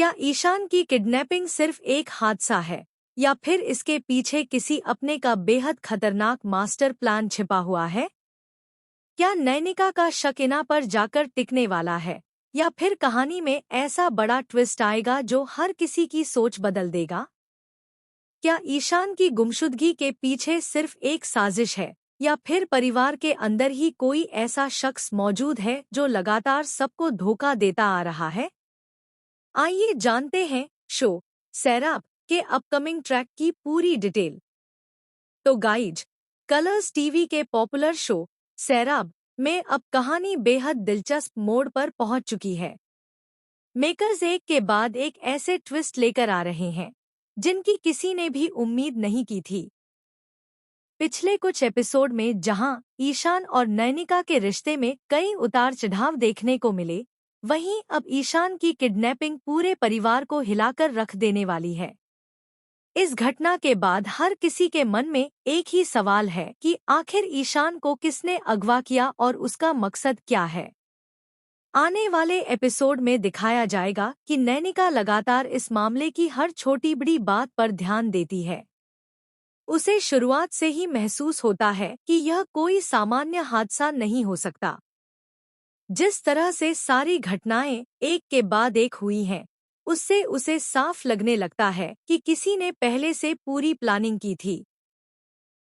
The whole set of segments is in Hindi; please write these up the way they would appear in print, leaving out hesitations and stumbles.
क्या ईशान की किडनैपिंग सिर्फ एक हादसा है या फिर इसके पीछे किसी अपने का बेहद खतरनाक मास्टर प्लान छिपा हुआ है? क्या नैनिका का शक इना पर जाकर टिकने वाला है या फिर कहानी में ऐसा बड़ा ट्विस्ट आएगा जो हर किसी की सोच बदल देगा? क्या ईशान की गुमशुदगी के पीछे सिर्फ एक साजिश है या फिर परिवार के अंदर ही कोई ऐसा शख्स मौजूद है जो लगातार सबको धोखा देता आ रहा है? आइए जानते हैं शो सैराब के अपकमिंग ट्रैक की पूरी डिटेल। तो गाइज, कलर्स टीवी के पॉपुलर शो सैराब में अब कहानी बेहद दिलचस्प मोड़ पर पहुंच चुकी है। मेकर्स एक के बाद एक ऐसे ट्विस्ट लेकर आ रहे हैं जिनकी किसी ने भी उम्मीद नहीं की थी। पिछले कुछ एपिसोड में जहां ईशान और नैनिका के रिश्ते में कई उतार चढ़ाव देखने को मिले, वहीं अब ईशान की किडनैपिंग पूरे परिवार को हिलाकर रख देने वाली है। इस घटना के बाद हर किसी के मन में एक ही सवाल है कि आखिर ईशान को किसने अगवा किया और उसका मकसद क्या है। आने वाले एपिसोड में दिखाया जाएगा कि नैनिका लगातार इस मामले की हर छोटी बड़ी बात पर ध्यान देती है। उसे शुरुआत से ही महसूस होता है कि यह कोई सामान्य हादसा नहीं हो सकता। जिस तरह से सारी घटनाएं एक के बाद एक हुई हैं, उससे उसे साफ लगने लगता है कि किसी ने पहले से पूरी प्लानिंग की थी।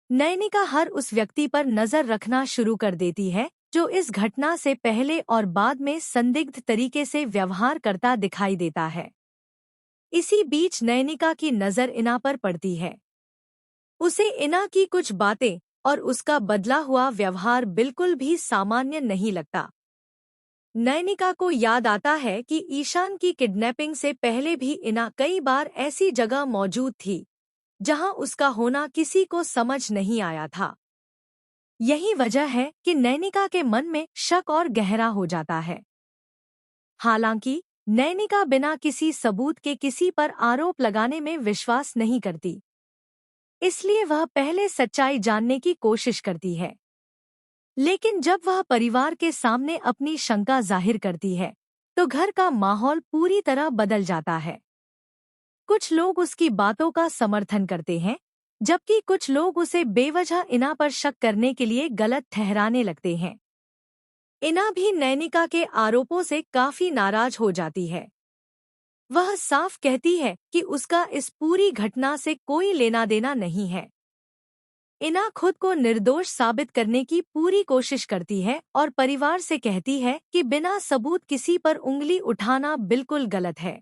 नैनिका हर उस व्यक्ति पर नजर रखना शुरू कर देती है जो इस घटना से पहले और बाद में संदिग्ध तरीके से व्यवहार करता दिखाई देता है। इसी बीच नैनिका की नजर इना पर पड़ती है। उसे इना की कुछ बातें और उसका बदला हुआ व्यवहार बिल्कुल भी सामान्य नहीं लगता। नैनिका को याद आता है कि ईशान की किडनैपिंग से पहले भी इना कई बार ऐसी जगह मौजूद थी जहां उसका होना किसी को समझ नहीं आया था। यही वजह है कि नैनिका के मन में शक और गहरा हो जाता है। हालांकि नैनिका बिना किसी सबूत के किसी पर आरोप लगाने में विश्वास नहीं करती, इसलिए वह पहले सच्चाई जानने की कोशिश करती है। लेकिन जब वह परिवार के सामने अपनी शंका जाहिर करती है, तो घर का माहौल पूरी तरह बदल जाता है। कुछ लोग उसकी बातों का समर्थन करते हैं, जबकि कुछ लोग उसे बेवजह इना पर शक करने के लिए गलत ठहराने लगते हैं। इना भी नैनिका के आरोपों से काफी नाराज हो जाती है। वह साफ कहती है कि उसका इस पूरी घटना से कोई लेना देना नहीं है। इना खुद को निर्दोष साबित करने की पूरी कोशिश करती है और परिवार से कहती है कि बिना सबूत किसी पर उंगली उठाना बिल्कुल गलत है।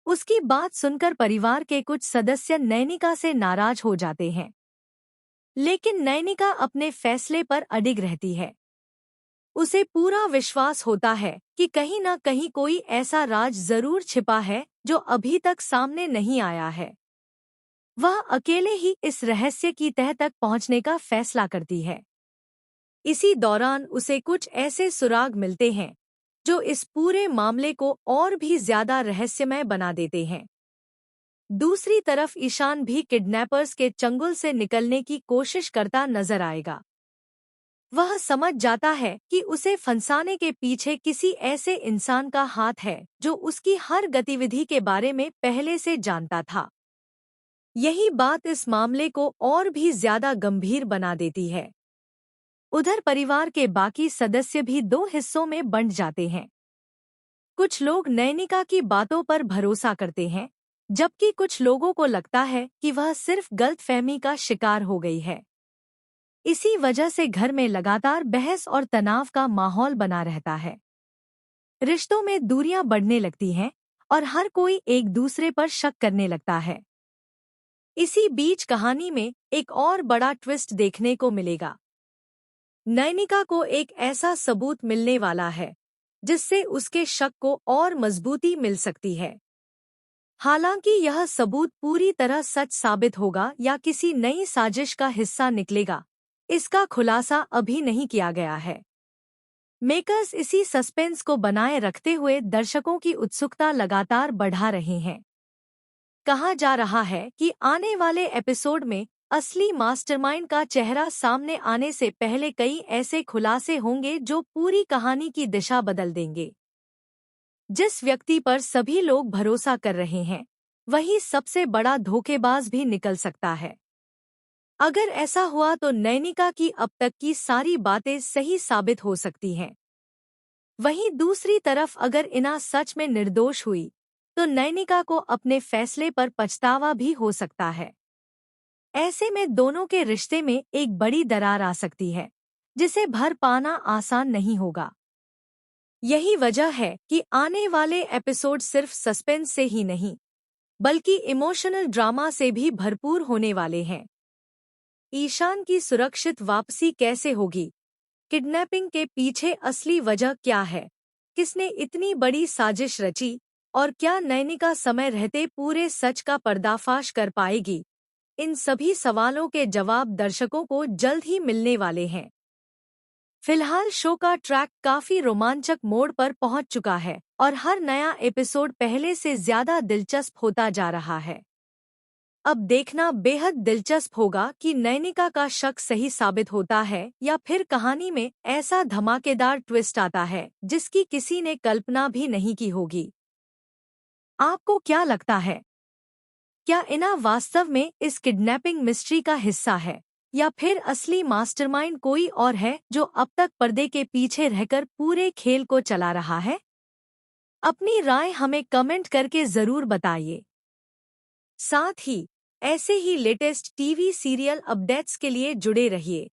उसकी बात सुनकर परिवार के कुछ सदस्य नैनिका से नाराज हो जाते हैं, लेकिन नैनिका अपने फैसले पर अडिग रहती है। उसे पूरा विश्वास होता है कि कहीं न कहीं कोई ऐसा राज जरूर छिपा है जो अभी तक सामने नहीं आया है। वह अकेले ही इस रहस्य की तह तक पहुंचने का फैसला करती है। इसी दौरान उसे कुछ ऐसे सुराग मिलते हैं जो इस पूरे मामले को और भी ज्यादा रहस्यमय बना देते हैं। दूसरी तरफ ईशान भी किडनैपर्स के चंगुल से निकलने की कोशिश करता नजर आएगा। वह समझ जाता है कि उसे फंसाने के पीछे किसी ऐसे इंसान का हाथ है जो उसकी हर गतिविधि के बारे में पहले से जानता था। यही बात इस मामले को और भी ज्यादा गंभीर बना देती है। उधर परिवार के बाकी सदस्य भी दो हिस्सों में बंट जाते हैं। कुछ लोग नैनिका की बातों पर भरोसा करते हैं, जबकि कुछ लोगों को लगता है कि वह सिर्फ गलतफहमी का शिकार हो गई है। इसी वजह से घर में लगातार बहस और तनाव का माहौल बना रहता है। रिश्तों में दूरियां बढ़ने लगती हैं और हर कोई एक दूसरे पर शक करने लगता है। इसी बीच कहानी में एक और बड़ा ट्विस्ट देखने को मिलेगा। नैनिका को एक ऐसा सबूत मिलने वाला है जिससे उसके शक को और मजबूती मिल सकती है। हालांकि यह सबूत पूरी तरह सच साबित होगा या किसी नई साजिश का हिस्सा निकलेगा, इसका खुलासा अभी नहीं किया गया है। मेकर्स इसी सस्पेंस को बनाए रखते हुए दर्शकों की उत्सुकता लगातार बढ़ा रहे हैं। कहा जा रहा है कि आने वाले एपिसोड में असली मास्टरमाइंड का चेहरा सामने आने से पहले कई ऐसे खुलासे होंगे जो पूरी कहानी की दिशा बदल देंगे। जिस व्यक्ति पर सभी लोग भरोसा कर रहे हैं, वही सबसे बड़ा धोखेबाज भी निकल सकता है। अगर ऐसा हुआ तो नैनिका की अब तक की सारी बातें सही साबित हो सकती हैं। वहीं दूसरी तरफ अगर इना सच में निर्दोष हुई, तो नैनिका को अपने फैसले पर पछतावा भी हो सकता है। ऐसे में दोनों के रिश्ते में एक बड़ी दरार आ सकती है, जिसे भर पाना आसान नहीं होगा। यही वजह है कि आने वाले एपिसोड सिर्फ सस्पेंस से ही नहीं, बल्कि इमोशनल ड्रामा से भी भरपूर होने वाले हैं। ईशान की सुरक्षित वापसी कैसे होगी? किडनैपिंग के पीछे असली वजह क्या है? किसने इतनी बड़ी साजिश रची? और क्या नैनिका समय रहते पूरे सच का पर्दाफाश कर पाएगी? इन सभी सवालों के जवाब दर्शकों को जल्द ही मिलने वाले हैं। फिलहाल शो का ट्रैक काफी रोमांचक मोड़ पर पहुंच चुका है और हर नया एपिसोड पहले से ज्यादा दिलचस्प होता जा रहा है। अब देखना बेहद दिलचस्प होगा कि नैनिका का शक सही साबित होता है या फिर कहानी में ऐसा धमाकेदार ट्विस्ट आता है जिसकी किसी ने कल्पना भी नहीं की होगी। आपको क्या लगता है? क्या इना वास्तव में इस किडनैपिंग मिस्ट्री का हिस्सा है, या फिर असली मास्टरमाइंड कोई और है जो अब तक पर्दे के पीछे रहकर पूरे खेल को चला रहा है? अपनी राय हमें कमेंट करके जरूर बताइए। साथ ही ऐसे ही लेटेस्ट टीवी सीरियल अपडेट्स के लिए जुड़े रहिए।